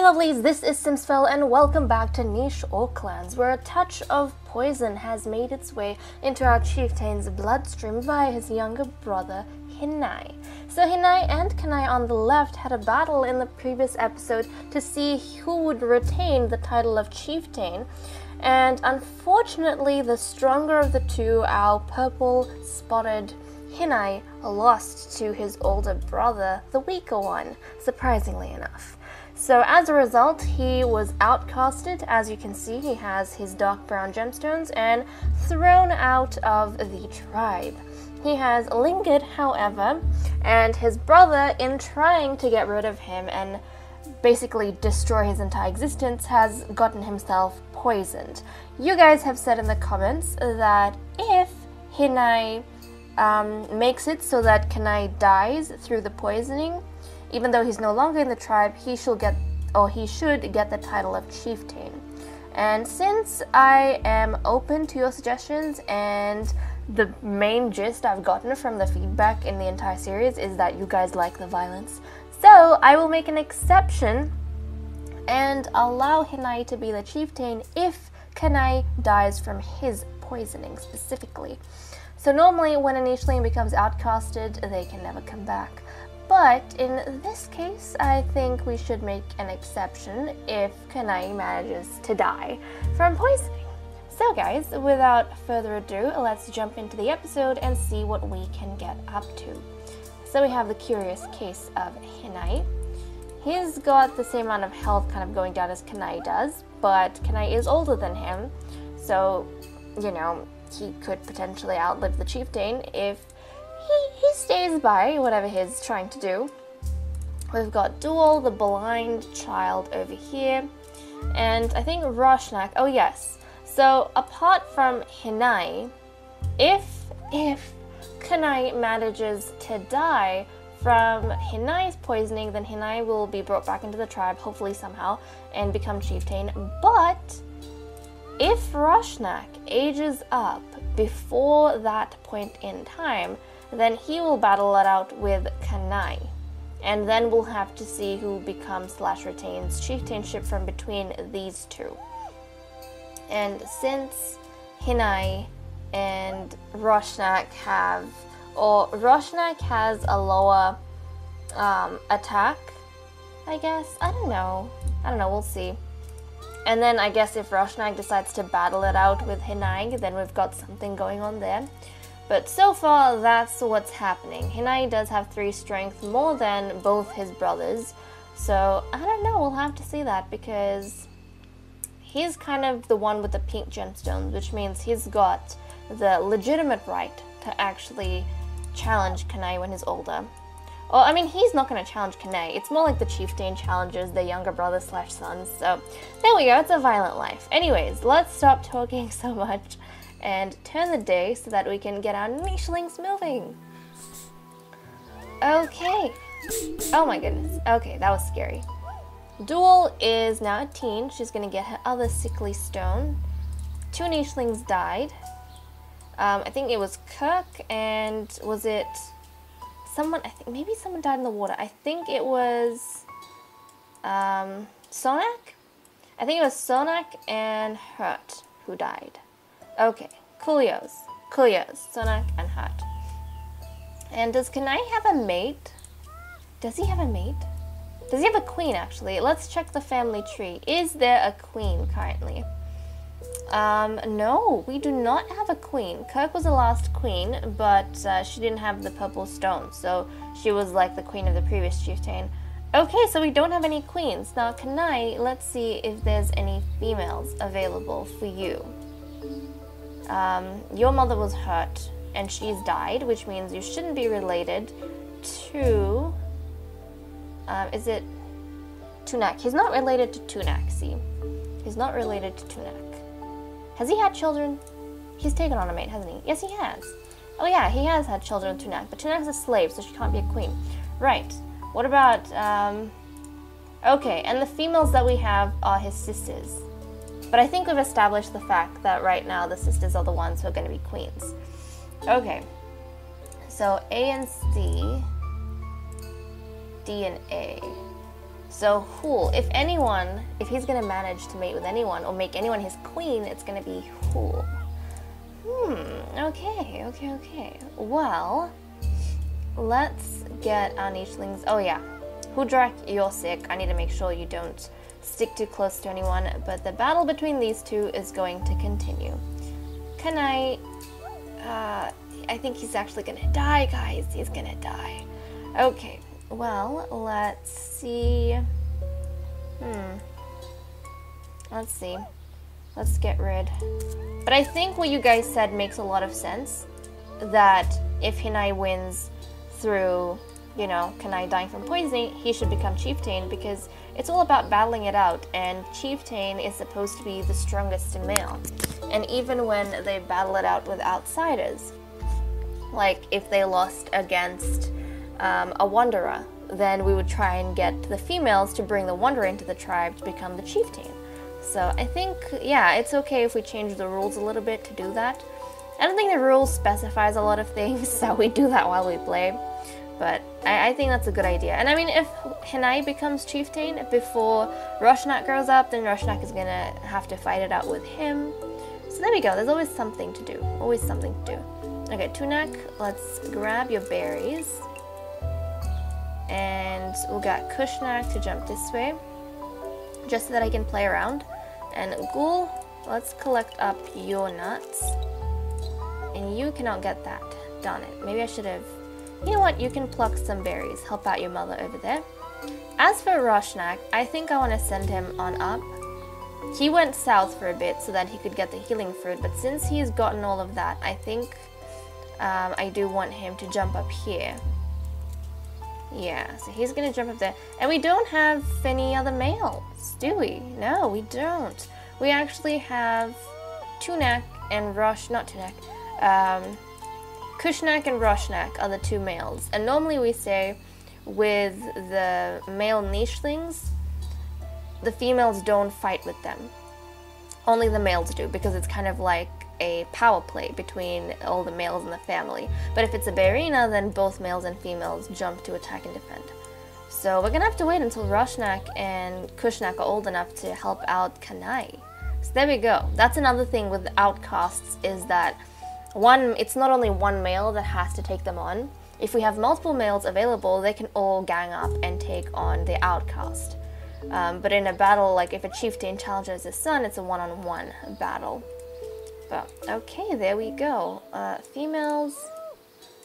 lovelies, this is Simsfell and welcome back to niche Orc Lands, where a touch of poison has made its way into our chieftain's bloodstream via his younger brother, Hinai. So Hinai and Kanai on the left had a battle in the previous episode to see who would retain the title of chieftain, and unfortunately the stronger of the two, our purple-spotted Hinai, lost to his older brother, the weaker one, surprisingly enough. So as a result, he was outcasted. As you can see, he has his dark brown gemstones and thrown out of the tribe. He has lingered, however, and his brother, in trying to get rid of him and basically destroy his entire existence, has gotten himself poisoned. You guys have said in the comments that if Hinai makes it so that Kanai dies through the poisoning, even though he's no longer in the tribe, he should get the title of chieftain. And since I am open to your suggestions, and the main gist I've gotten from the feedback in the entire series is that you guys like the violence, so I will make an exception and allow Hinai to be the chieftain if Kanai dies from his poisoning specifically. So normally when a nicheling becomes outcasted, they can never come back. But in this case, I think we should make an exception if Kanai manages to die from poisoning. So guys, without further ado, let's jump into the episode and see what we can get up to. So we have the curious case of Hinai. He's got the same amount of health kind of going down as Kanai does, but Kanai is older than him, so, you know, he could potentially outlive the chieftain if he stays by whatever he's trying to do. We've got Duel, the blind child, over here, and I think Roshnak. Oh yes, so apart from Hinai, if Kanai manages to die from Hinai's poisoning, then Hinai will be brought back into the tribe, hopefully somehow, and become chieftain. But if Roshnak ages up before that point in time, then he will battle it out with Kanai. And then we'll have to see who becomes/retains chieftainship from between these two. And since Hinai and Roshnak Roshnak has a lower attack, I guess. I don't know, we'll see. And then I guess if Roshnak decides to battle it out with Hinai, then we've got something going on there. But so far, that's what's happening. Hinai does have 3 strength, more than both his brothers. So, I don't know, we'll have to see that, because he's kind of the one with the pink gemstones, which means he's got the legitimate right to actually challenge Kanai when he's older. Well, I mean, he's not going to challenge Kanai. It's more like the chieftain challenges their younger brother/sons. So, there we go, it's a violent life. Anyways, let's stop talking so much and turn the day so that we can get our nichelings moving. Okay. Oh my goodness. Okay, that was scary. Duel is now a teen. She's gonna get her other sickly stone. 2 nichelings died. I think it was Kirk, and was it someone? I think maybe someone died in the water. I think it was Sonak? I think it was Sonak and Hurt who died. Okay, Coolios, Sonak and Hurt. And does Kanai have a mate? Does he have a mate? Does he have a queen, actually? Let's check the family tree. Is there a queen currently? No, we do not have a queen. Kirk was the last queen, but she didn't have the purple stone, so she was like the queen of the previous chieftain. Okay, so we don't have any queens. Now, Kanai, let's see if there's any females available for you. Your mother was hurt, and she's died, which means you shouldn't be related to, is it Tunak? He's not related to Tunak, see? He's not related to Tunak. Has he had children? He's taken on a mate, hasn't he? Yes, he has. Oh yeah, he has had children with Tunak, but Tunak's a slave, so she can't be a queen. Right. What about, okay, and the females that we have are his sisters. But I think we've established the fact that right now the sisters are the ones who are going to be queens. Okay. So A and C, D and A. So Hool, if he's gonna manage to mate with anyone or make anyone his queen, it's gonna be Hool. Okay. Well, let's get our nichelings. Oh yeah, Ruurag, you're sick. I need to make sure you don't stick too close to anyone, but the battle between these two is going to continue. I think he's actually gonna die, guys. He's gonna die. Okay, well, let's see. Let's see. Let's get rid. But I think what you guys said makes a lot of sense. That if Hinai wins through, you know, Kanai dying from poisoning, he should become chieftain, because it's all about battling it out, and chieftain is supposed to be the strongest in male. And even when they battle it out with outsiders, like if they lost against a wanderer, then we would try and get the females to bring the wanderer into the tribe to become the chieftain. So I think, yeah, it's okay if we change the rules a little bit to do that. I don't think the rules specifies a lot of things, so we do that while we play. But I think that's a good idea. And I mean, if Hinai becomes chieftain before Ruurag grows up, then Ruurag is gonna have to fight it out with him. So there we go, there's always something to do. Always something to do. Okay, Tunak, let's grab your berries. And we'll get Kushnak to jump this way, just so that I can play around. And Ghoul, let's collect up your nuts. And you cannot get that. Darn it. Maybe I should have... You know what? You can pluck some berries. Help out your mother over there. As for Ruurag, I think I want to send him on up. He went south for a bit so that he could get the healing fruit, but since he's gotten all of that, I think I do want him to jump up here. Yeah, so he's gonna jump up there. And we don't have any other males, do we? No, we don't. We actually have Tunak and Kushnak and Ruurag are the two males. And normally we say with the male nichelings, the females don't fight with them. Only the males do, because it's kind of like a power play between all the males in the family. But if it's a Barina, then both males and females jump to attack and defend. So we're gonna have to wait until Ruurag and Kushnak are old enough to help out Kanai. So there we go. That's another thing with outcasts, is that it's not only one male that has to take them on. If we have multiple males available, they can all gang up and take on the outcast. But in a battle, like if a chieftain challenges his son, it's a one-on-one battle. But okay, there we go. Females.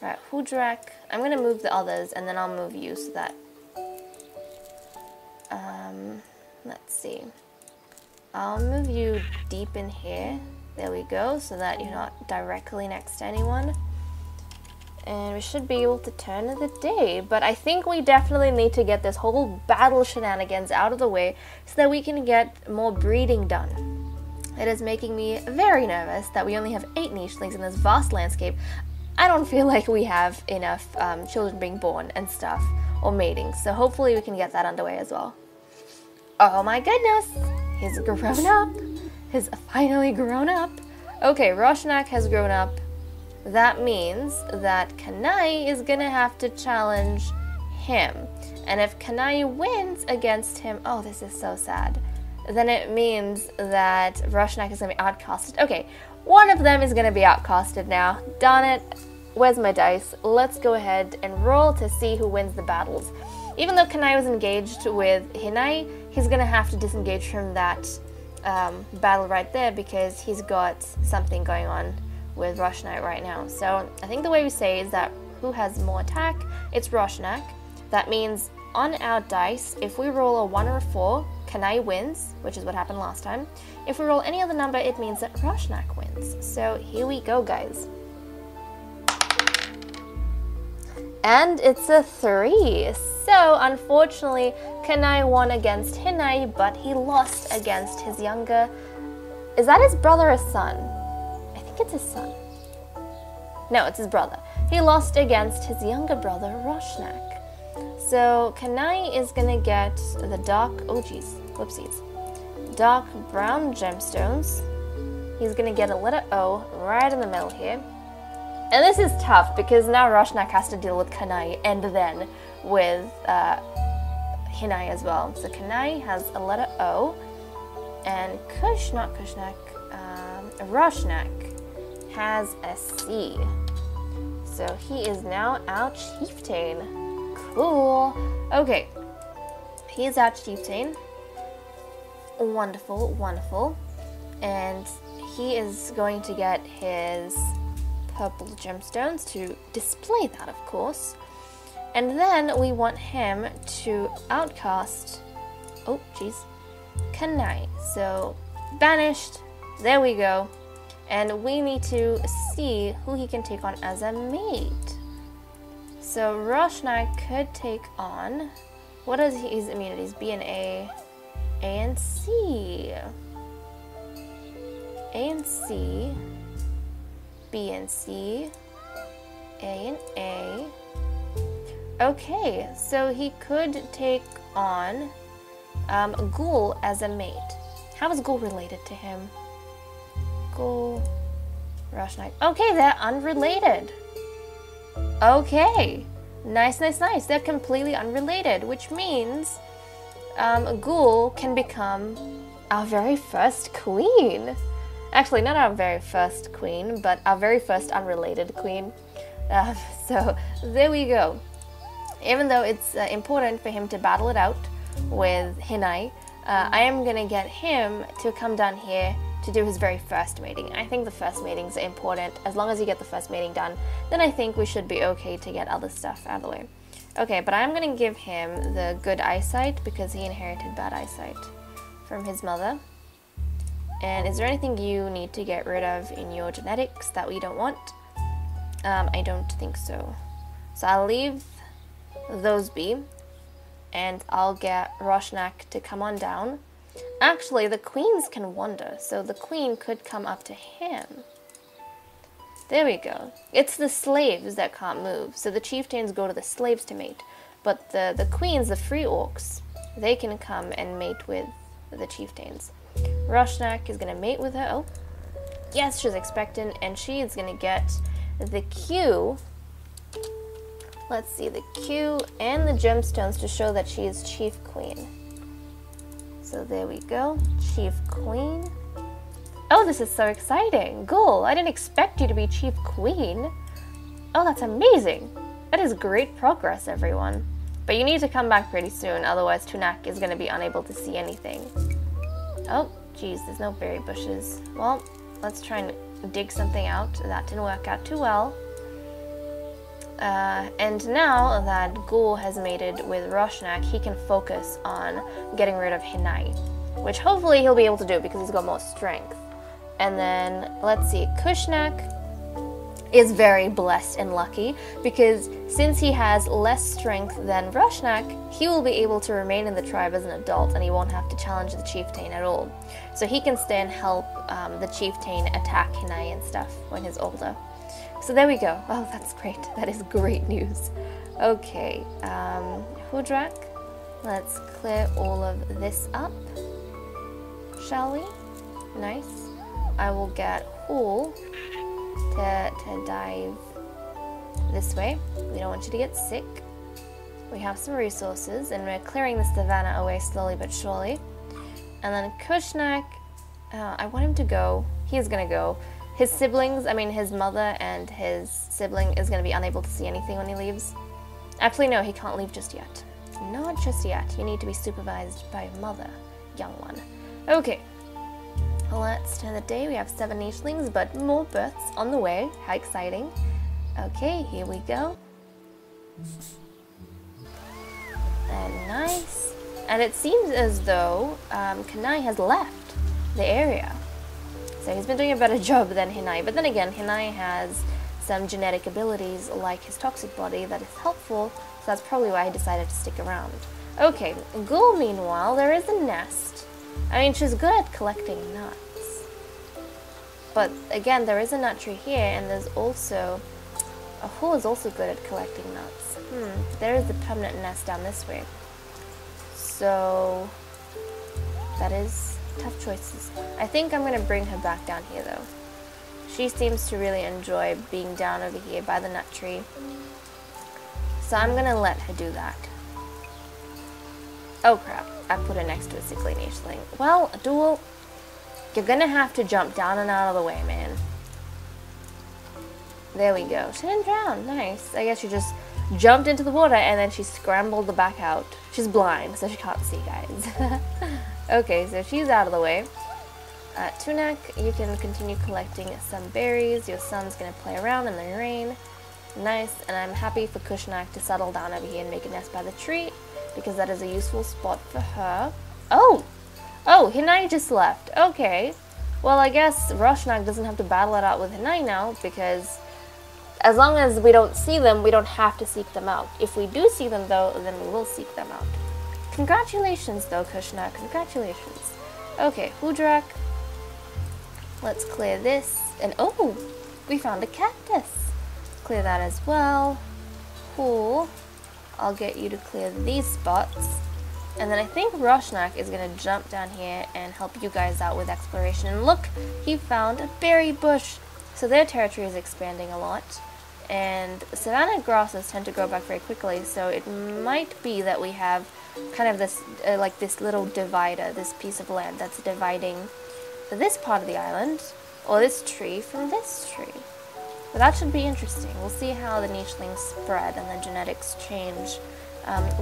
Right, Ruurag. I'm gonna move the others, and then I'll move you so that... let's see. I'll move you deep in here. There we go, so that you're not directly next to anyone. And we should be able to turn the day. But I think we definitely need to get this whole battle shenanigans out of the way so that we can get more breeding done. It is making me very nervous that we only have 8 nichelings in this vast landscape. I don't feel like we have enough children being born and stuff, or mating, so hopefully we can get that underway as well. Oh my goodness! He's grown up! He's finally grown up! Okay, Ruurag has grown up. That means that Kanai is gonna have to challenge him. And if Kanai wins against him... Oh, this is so sad. Then it means that Ruurag is gonna be outcasted. Okay, one of them is gonna be outcasted now. Darn it. Where's my dice? Let's go ahead and roll to see who wins the battles. Even though Kanai was engaged with Hinai, he's gonna have to disengage from that battle right there, because he's got something going on with Ruurag right now. So I think the way we say is that who has more attack, it's Ruurag. That means on our dice, if we roll a 1 or a 4, Kanai wins, which is what happened last time. If we roll any other number, it means that Ruurag wins. So here we go, guys. And it's a 3. So unfortunately, Kanai won against Hinai, but he lost against his younger... Is that his brother or son? I think it's his son. No, it's his brother. He lost against his younger brother, Ruurag. So Kanai is gonna get the dark... Oh geez, whoopsies. Dark brown gemstones. He's gonna get a letter O right in the middle here. And this is tough because now Ruurag has to deal with Kanai and then with Hinai as well. So Hinai has a letter O, and Roshnak has a C. So he is now our chieftain. Cool. Okay. He is our chieftain. Wonderful, wonderful. And he is going to get his purple gemstones to display that, of course. And then we want him to outcast, oh jeez, Kanai. So banished, there we go. And we need to see who he can take on as a mate. So Roshnak could take on, what is his immunities? B and A and C. A and C, B and C, A and A. Okay, so he could take on Ghoul as a mate. How is Ghoul related to him? Ghoul, Roshnak. Okay, they're unrelated. Okay, nice, nice, nice. They're completely unrelated, which means Ghoul can become our very first queen. Actually, not our very first queen, but our very first unrelated queen. So there we go. Even though it's important for him to battle it out with Hinai, I am going to get him to come down here to do his very first mating. I think the first matings are important. As long as you get the first mating done, then I think we should be okay to get other stuff out of the way. Okay, but I'm going to give him the good eyesight because he inherited bad eyesight from his mother. And is there anything you need to get rid of in your genetics that we don't want? I don't think so. So I'll leave those be, and I'll get Roshnak to come on down. Actually, the queens can wander, so the queen could come up to him. There we go. It's the slaves that can't move, so the chieftains go to the slaves to mate. But the queens, the free orcs, they can come and mate with the chieftains. Roshnak is going to mate with her. Oh, yes, she's expectant, and she is going to get the Q. Let's see, the Q and the gemstones to show that she is chief queen. So there we go, chief queen. Oh, this is so exciting. Ghoul, I didn't expect you to be chief queen. Oh, that's amazing. That is great progress, everyone. But you need to come back pretty soon, otherwise Tunak is going to be unable to see anything. Oh, geez, there's no berry bushes. Well, let's try and dig something out. That didn't work out too well. And now that Ghoul has mated with Roshnak, he can focus on getting rid of Hinai, which hopefully he'll be able to do because he's got more strength. And then, let's see, Kushnak is very blessed and lucky because since he has less strength than Roshnak, he will be able to remain in the tribe as an adult and he won't have to challenge the chieftain at all. So he can stay and help the chieftain attack Hinai and stuff when he's older. So there we go. Oh, that's great. That is great news. Okay, Ruurag, let's clear all of this up, shall we? Nice. I will get Hul to dive this way. We don't want you to get sick. We have some resources, and we're clearing the savannah away slowly but surely. And then Kushnak, I want him to go. He's gonna go. His siblings, I mean his mother and his sibling is going to be unable to see anything when he leaves. Actually, no, he can't leave just yet. Not just yet. You need to be supervised by your mother, young one. Okay. Let's turn the day. We have 7 nichelings, but more births on the way. How exciting. Okay, here we go. And nice. And it seems as though Kanai has left the area. So he's been doing a better job than Hinai. But then again, Hinai has some genetic abilities like his toxic body that is helpful, so that's probably why he decided to stick around. Okay, Ghoul, meanwhile, there is a nest. I mean, she's good at collecting nuts. But again, there is a nut tree here, and there's also... A Ghoul is also good at collecting nuts. There is the permanent nest down this way. So... that is... tough choices. I think I'm going to bring her back down here though. She seems to really enjoy being down over here by the nut tree. So I'm going to let her do that. Oh crap, I put it next to a sickly nicheling. Well, Duel, you're gonna have to jump down and out of the way, man. There we go. She didn't drown. Nice. I guess she just jumped into the water and then she scrambled back out. She's blind, so she can't see, guys. Okay, so she's out of the way. Tunak, you can continue collecting some berries. Your son's gonna play around in the rain. Nice, and I'm happy for Kushnak to settle down over here and make a nest by the tree, because that is a useful spot for her. Oh! Oh, Hinai just left. Okay. Well, I guess Roshnak doesn't have to battle it out with Hinai now, because as long as we don't see them, we don't have to seek them out. If we do see them, though, then we will seek them out. Congratulations, though, Kushnak. Congratulations. Okay, Ruurag. Let's clear this. And, oh! We found a cactus. Clear that as well. Cool. I'll get you to clear these spots. And then I think Roshnak is going to jump down here and help you guys out with exploration. And look, he found a berry bush. So their territory is expanding a lot. And savanna grasses tend to grow back very quickly. So it might be that we have kind of this, like this little divider, this piece of land that's dividing this part of the island, or this tree from this tree. But that should be interesting. We'll see how the nichelings spread and the genetics change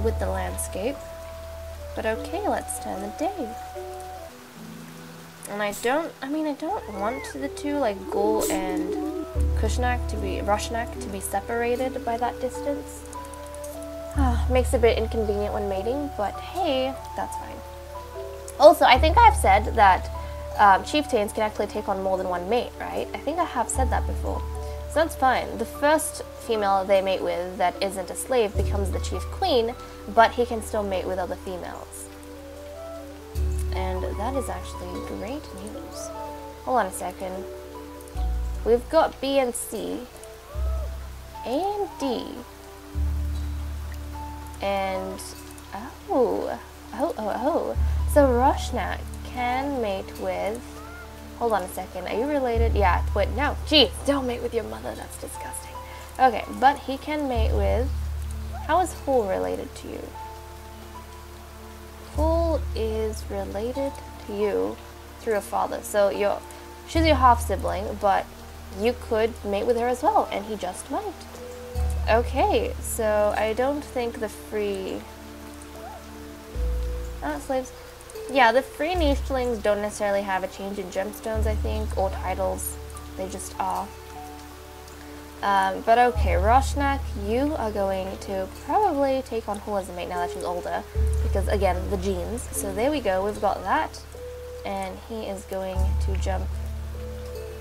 with the landscape. But okay, let's turn the day. And I don't want the two, like Ghoul and Roshnak to be separated by that distance. Makes it a bit inconvenient when mating, but hey, that's fine. Also, I think I've said that chieftains can actually take on more than one mate, right? I think I have said that before. So that's fine. The first female they mate with that isn't a slave becomes the chief queen, but he can still mate with other females. And that is actually great news. Hold on a second. We've got B and C, A and D, and oh. So Roshnak can mate with, hold on a second, are you related? Yeah, wait, no, geez, don't mate with your mother, that's disgusting. Okay, but he can mate with, how is Hul related to you? Hul is related to you through a father, so she's your half-sibling, but you could mate with her as well, and he just might. Okay, so I don't think the free, slaves. Yeah, the free nichelings don't necessarily have a change in gemstones, I think, or titles. They just are. But okay, Roshnak, you are going to probably take on Hul as a mate now that she's older, because again, the genes. So there we go, we've got that, and he is going to jump.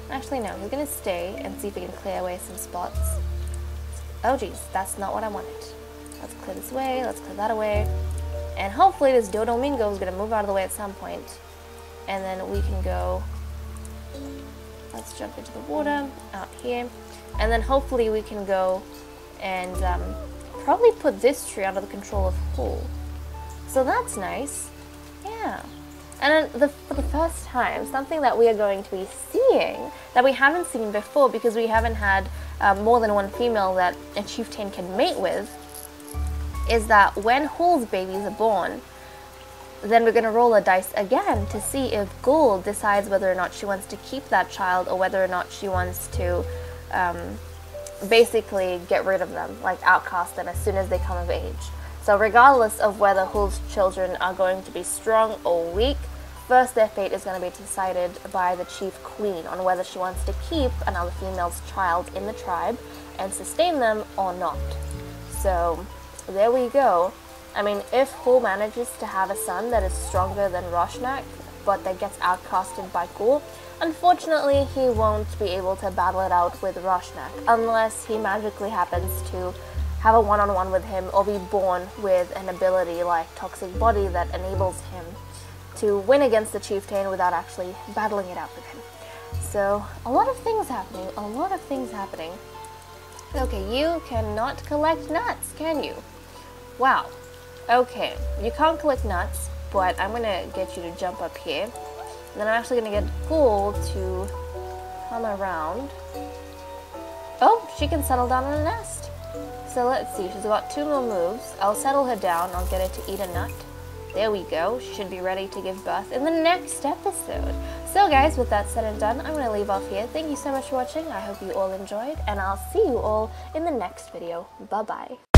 Actually, no, he's going to stay and see if we can clear away some spots. Oh geez, that's not what I wanted. Let's clear this away, let's clear that away. And hopefully this Dodomingo is going to move out of the way at some point. And then we can go, let's jump into the water out here. And then hopefully we can go and probably put this tree under the control of Hul. So that's nice. Yeah. And then for the first time, something that we are going to be seeing that we haven't seen before, because we haven't had more than one female that a chieftain can mate with, is that when Hul's babies are born, then we're going to roll a dice again to see if Ghoul decides whether or not she wants to keep that child, or whether or not she wants to basically get rid of them, like outcast them as soon as they come of age. So regardless of whether Hul's children are going to be strong or weak, first their fate is going to be decided by the chief queen on whether she wants to keep another female's child in the tribe and sustain them or not. So there we go. I mean, if Hul manages to have a son that is stronger than Roshnak, but that gets outcasted by Ghoul, unfortunately he won't be able to battle it out with Roshnak unless he magically happens to have a one-on-one with him, or be born with an ability like Toxic Body that enables him to win against the chieftain without actually battling it out with him. So a lot of things happening, a lot of things happening. Okay, you cannot collect nuts, can you? Wow. Okay, you can't collect nuts, but I'm gonna get you to jump up here. And then I'm actually gonna get Ghoul to come around. Oh, she can settle down in a nest. So let's see, she's got 2 more moves. I'll settle her down, I'll get her to eat a nut. there we go, should be ready to give birth in the next episode. So guys, with that said and done, I'm going to leave off here. Thank you so much for watching. I hope you all enjoyed, and I'll see you all in the next video. Bye bye.